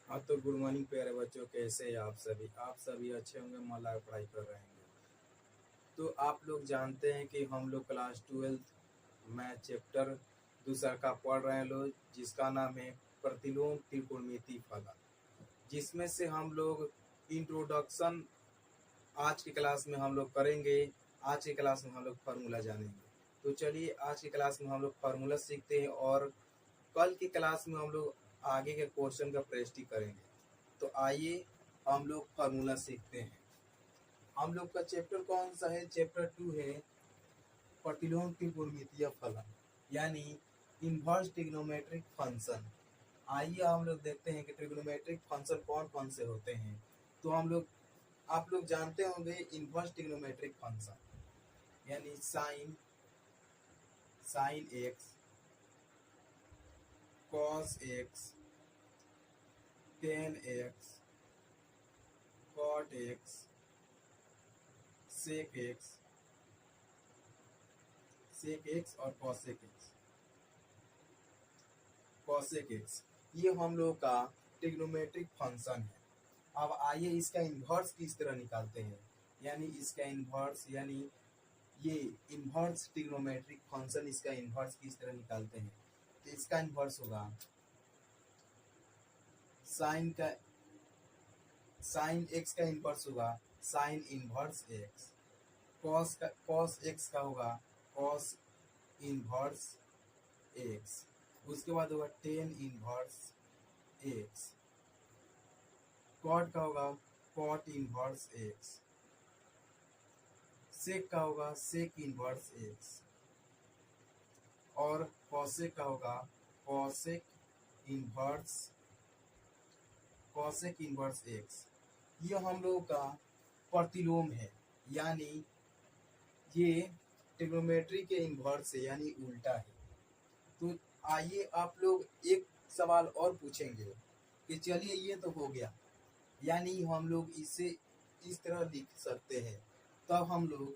हाँ तो good morning प्यारे बच्चों, कैसे हैं आप सभी अच्छे होंगे, मन लगा पढ़ाई कर रहे हैं। तो आप लोग जानते हैं कि हम लोग क्लास 12 मैथ चैप्टर दूसरा का पढ़ रहे हैं लोग, जिसका नाम है प्रतिलोम त्रिकोणमिति फलन, जिसमें से हम लोग इंट्रोडक्शन आज की क्लास में हम लोग करेंगे। आज की क्लास में हम लोग फार्मूला जानेंगे। तो चलिए आज की क्लास में हम लोग फार्मूला सीखते हैं और कल की क्लास में हम लोग आगे के क्वेश्चन का प्रैक्टिस करेंगे। तो आइए हम लोग फार्मूला सीखते हैं। हम लोग का चैप्टर कौन सा है? चैप्टर 2 है प्रतिलोम त्रिकोणमितीय फलन, यानी इन्वर्स ट्रिग्नोमेट्रिक फंक्शन। आइए हम लोग देखते हैं कि ट्रिग्नोमेट्रिक फंक्शन कौन कौन से होते हैं। तो आप लोग जानते होंगे इन्वर्स ट्रिग्नोमेट्रिक फंक्शन, यानी sine sine x, cos x, tan x, cot x, sec x, और कॉसेक एक्स, ये हम लोग का ट्रिग्नोमेट्रिक फंक्शन है। अब आइए इसका इन्वर्स किस तरह निकालते हैं, यानी इसका इन्वर्स, यानी ये इन्वर्स ट्रिग्नोमेट्रिक फंक्शन, इसका इन्वर्स किस तरह निकालते हैं। तो इसका इन्वर्स होगा साइन का साइन एक्स का इन्वर्स होगा sign inverse x, cos x का होगा कॉस इन्वर्स एक्स, उसके बाद होगा टेन इन्वर्स एक्स, कॉट का होगा कॉट इन्वर्स एक्स, सेक का होगा सेक इन्वर्स एक्स, और कॉसेक का होगा कॉसेक इन्वर्स एक्स। ये हम लोगों का प्रतिलोम है, यानी ये ट्रिग्नोमेट्री के इन्वर्स है, यानी उल्टा है। तो आइए आप लोग एक सवाल और पूछेंगे कि चलिए ये तो हो गया, यानी हम लोग इसे इस तरह लिख सकते हैं। तब हम लोग,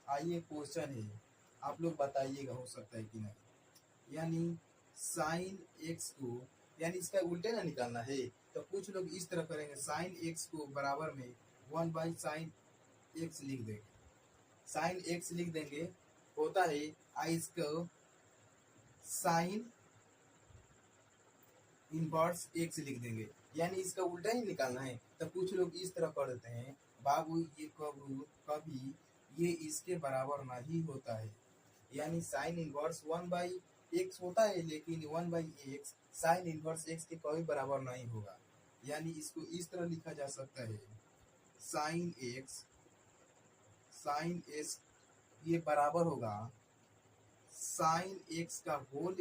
आइए क्वेश्चन है, आप लोग बताइएगा हो सकता है कि नहीं। यानी साइन एक्स को, यानी इसका उल्टे ना निकालना है। तो कुछ लोग इस तरह करेंगे, साइन एक्स को बराबर में 1/sin एक्स लिख देंगे, साइन एक्स लिख देंगे, होता है आई इसको साइन इनवर्स एक्स लिख देंगे, यानी इसका उल्टा ही निकालना है। तो कुछ लोग इस तरह कर देते हैं, बाबू ये कभी ये इसके बराबर नहीं होता है, यानी साइन इनवर्स 1/x होता है, लेकिन 1/x साइन इनवर्स एक्स के कभी बराबर नहीं होगा। यानी इसको इस तरह लिखा जा सकता है, साइन एक्स साइन एक्स ये बराबर होगा साइन एक्स का होल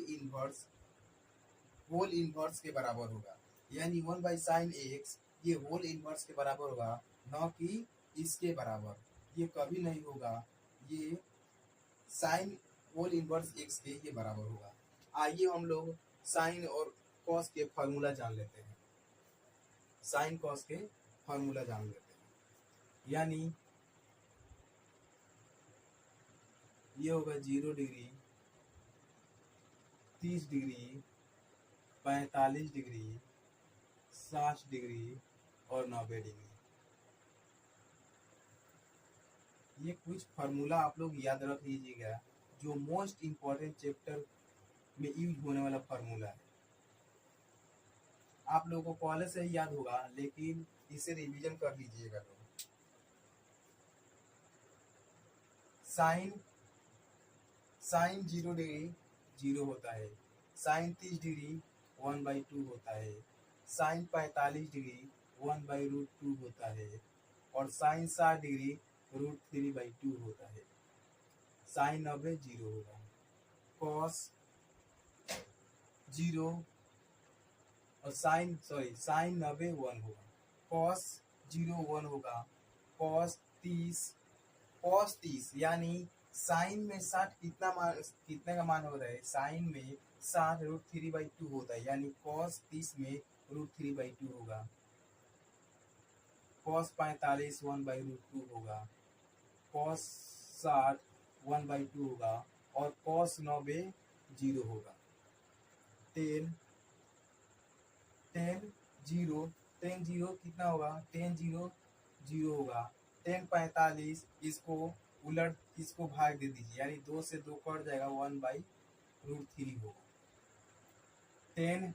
इनवर्स के बराबर होगा, यानी 1/sin एक्स ये होल इनवर्स के बराबर होगा, न कि इसके बराबर। ये कभी नहीं होगा, ये साइन होल इनवर्स एक्स के ये बराबर होगा। आइए हम लोग साइन और कॉस के फार्मूला जान लेते हैं। साइन कॉस के फार्मूला जान लेते हैं, यानी ये होगा 0 डिग्री, 30 डिग्री, 45 डिग्री, 60 डिग्री और 90 डिग्री। ये कुछ फार्मूला आप लोग याद रख लीजिएगा, जो मोस्ट इम्पोर्टेंट चैप्टर में यूज होने वाला फार्मूला है। आप लोगों को पहले से ही याद होगा, लेकिन इसे रिवीजन कर लीजिएगा लोग। साइन साइन 0 डिग्री 0 होता है, साइन 30 डिग्री 1/2 होता है, साइन 45 डिग्री 1/√2 होता है, और साइन 60 डिग्री √3/2 होता है। साइन 90 0 होगा, कॉस 0 और साइन 90 1 होगा, कॉस 0 1 होगा, कॉस 30 यानी साइन में 60 कितने का मान हो रहा है, साइन में 60 √3/2 होता है, यानी कॉस 30 में √3/2 होगा, कॉस 45 1/√2 होगा, कॉस 60 1/2 होगा, और कॉस 90 0 होगा। टेन जीरो, टेन जीरो कितना होगा, टेन जीरो जीरो होगा। टेन 45, इसको उलट, इसको भाग दे दीजिए, यानी 2 से 2 कट जाएगा, 1/√3 होगा। टेन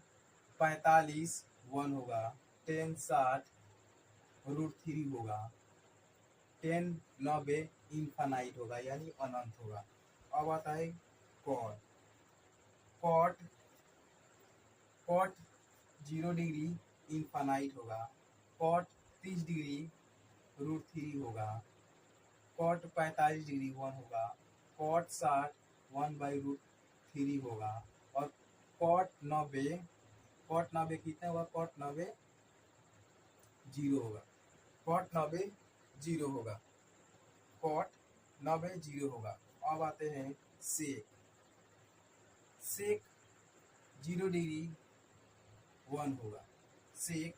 45 1 होगा, टेन 60√3 होगा, टेन 90 इनफाइनाइट होगा, यानी अनंत होगा। अब आता है cot. Cot cot 0 degree infinite होगा, कॉट 30 डिग्री √3 होगा, कॉट 45 डिग्री 1 होगा, कॉट 60 1/√3 होगा, और कॉट 90 कितना होगा, कॉट 90 जीरो होगा, कॉट 90 जीरो होगा, कॉट 90 जीरो होगा। अब आते हैं सेक। सेक 0 डिग्री 1 होगा, सेक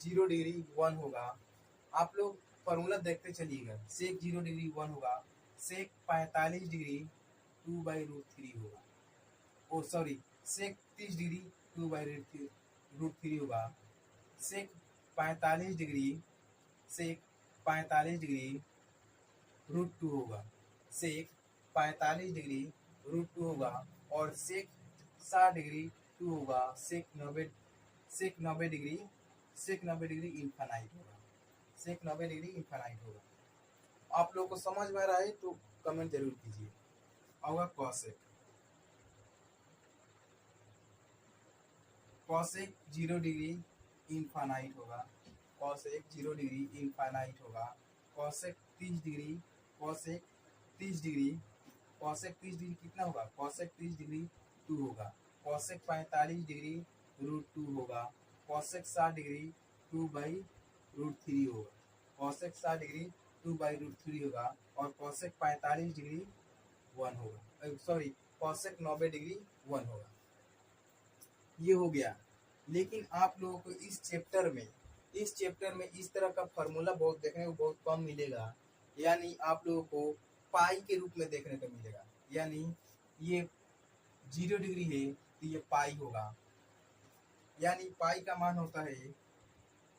0 डिग्री 1 होगा। आप लोग फॉर्मूला देखते चलिएगा। सेक 0 डिग्री 1 होगा, सेक 45 डिग्री 2/√3 होगा, ओ सॉरी, सेक 30 डिग्री 2/√3 होगा, सेक 45 डिग्री, सेक 45 डिग्री √2 होगा, सेक 45 डिग्री √2 होगा, और सेक 60 डिग्री 2 होगा, सेक 90 डिग्री, सेक 90 डिग्री इनफाइनाइट होगा, सेक 90 डिग्री इनफाइनाइट होगा। आप लोगों को समझ में आ रहा है तो कमेंट जरूर कीजिए। होगा कॉसेक। कॉसेक 0 डिग्री इनफाइनाइट होगा, कॉसेक 0 डिग्री इनफाइनाइट होगा, cosec 30 degree, cosec 30 degree, cosec 30 degree कितना होगा, कॉसेक 30 डिग्री 2 होगा, कॉसेक 45 डिग्री √2 होगा, कॉसेक 60 डिग्री 2/√3 होगा, कॉसेक 60 डिग्री 2/√3 होगा, और कॉसेक 45 डिग्री 1 होगा, सॉरी कॉसेक 90 डिग्री 1 होगा। ये हो गया। लेकिन आप लोगों को इस चैप्टर में इस तरह का फॉर्मूला बहुत देखने को बहुत कम मिलेगा, यानी आप लोगों को पाई के रूप में देखने को मिलेगा। यानी ये 0 डिग्री है तो ये पाई होगा, यानी पाई का मान होता है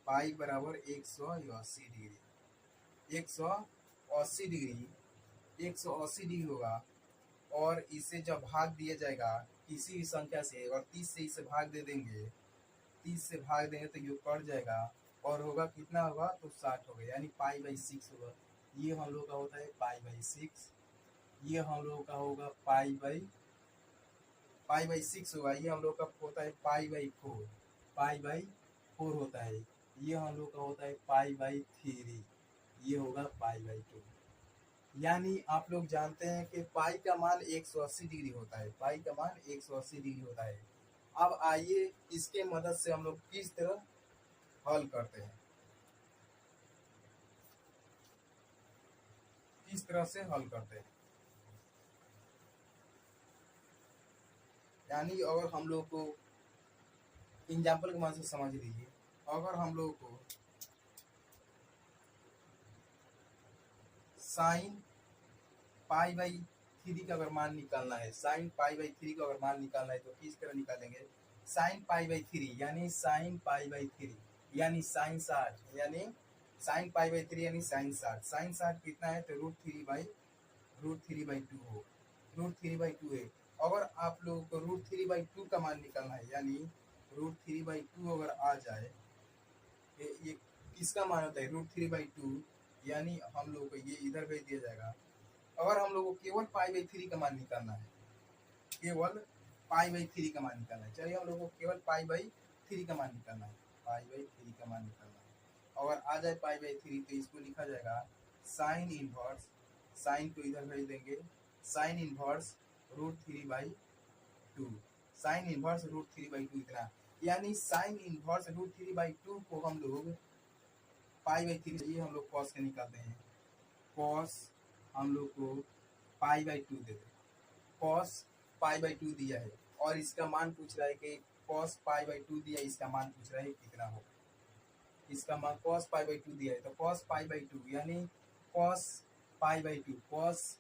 पाई बराबर 180 डिग्री, 180 डिग्री, 180 डिग्री होगा। और इसे जब भाग दिया जाएगा किसी भी संख्या से, और 30 से इसे भाग दे देंगे, 30 से भाग देंगे तो ये कट जाएगा, और होगा कितना होगा, तो 60 होगा, यानी पाई/6 होगा। ये हम लोग का होता है पाई/6, ये हम लोग का होगा पाई/6 होगा, ये हम लोग का होता है पाई/4, पाई/4 होता है, ये हम लोग का होता है पाई/3, ये होगा पाई/2। यानी आप लोग जानते हैं कि पाई का मान 180 डिग्री होता है, पाई का मान 180 डिग्री होता है। अब आइए इसके मदद से हम लोग किस तरह हल करते हैं, किस तरह से हल करते हैं। यानी अगर हम लोग को एग्जाम्पल के मदद से समझ लीजिए, अगर हम लोग को साइन पाई/3 का अगर मान निकालना है, साइन पाई/3 का अगर मान निकालना है तो किस तरह निकालेंगे, साइन पाई/3 यानी साइन पाई/3 यानी साइन 60, यानी साइन पाई/3 यानी साइन 60, साइन 60 कितना है, तो √3/2 हो, √3/2 है। अगर आप लोगों को √3/2 का मान निकालना है, यानी √3/2 अगर आ जाए, ये किसका मान होता है, √3/2, यानी हम लोगों को ये इधर भेज दिया जाएगा। अगर हम लोग को केवल पाई/3 का मान निकालना है, केवल पाई/3 का मान निकालना है, चलिए हम लोग को केवल पाई/3 का मान निकालना है, पाई/3 का मान निकालना है। अगर आ जाए पाई/3 तो इसको लिखा जाएगा साइन इनवर्स, साइन को इधर भेज देंगे, साइन इनवर्स √3/2, साइन इनवर्स √3/2 इतना, यानी साइन इनवर्स √3/2 को हम लोग पाई/3, ये हम लोग कॉस के निकालते हैं, कॉस हम लोग को पाई/2 दे दे, कॉस पाई/2 दिया है, और इसका मान पूछ रहा है कि कॉस पाई/2 दिया, इसका मान पूछ रहा है कितना हो, इसका मान कॉस पाई/2 दिया है, तो कॉस पाई/2 यानी कॉस पाई/2, कॉस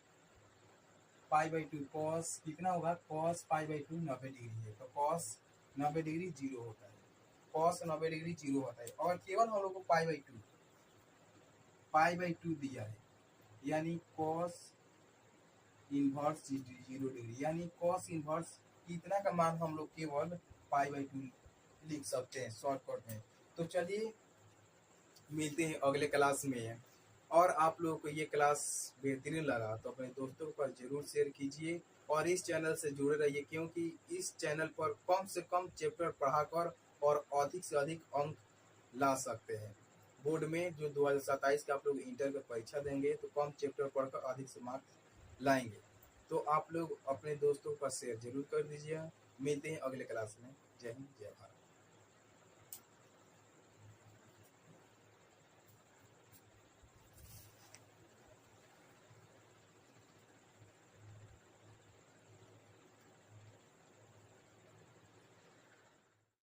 पाई/2, कॉस कितना होगा, कॉस पाई/2 90 डिग्री है, तो कॉस 90 डिग्री 0 होता है, cos 90 डिग्री 0 होता है और केवल हम लोग को पाई बाई टू दिया है, यानी cos इनवर्स 0 डिग्री, यानी cos इनवर्स इतना का मान हम लोग केवल पाई बाई टू लिख सकते हैं शॉर्टकट में। तो चलिए मिलते हैं अगले क्लास में। और आप लोगों को ये क्लास बेहतरीन लगा तो अपने दोस्तों पर जरूर शेयर कीजिए और इस चैनल से जुड़े रहिए, क्योंकि इस चैनल पर कम से कम चैप्टर पढ़ाकर और अधिक से अधिक अंक ला सकते हैं। बोर्ड में जो 2027 के आप लोग इंटर की परीक्षा देंगे तो कम चैप्टर पढ़कर अधिक से मार्क्स लाएंगे। तो आप लोग अपने दोस्तों पर शेयर जरूर कर दीजिए। मिलते हैं अगले क्लास में। जय हिंद, जय भारत।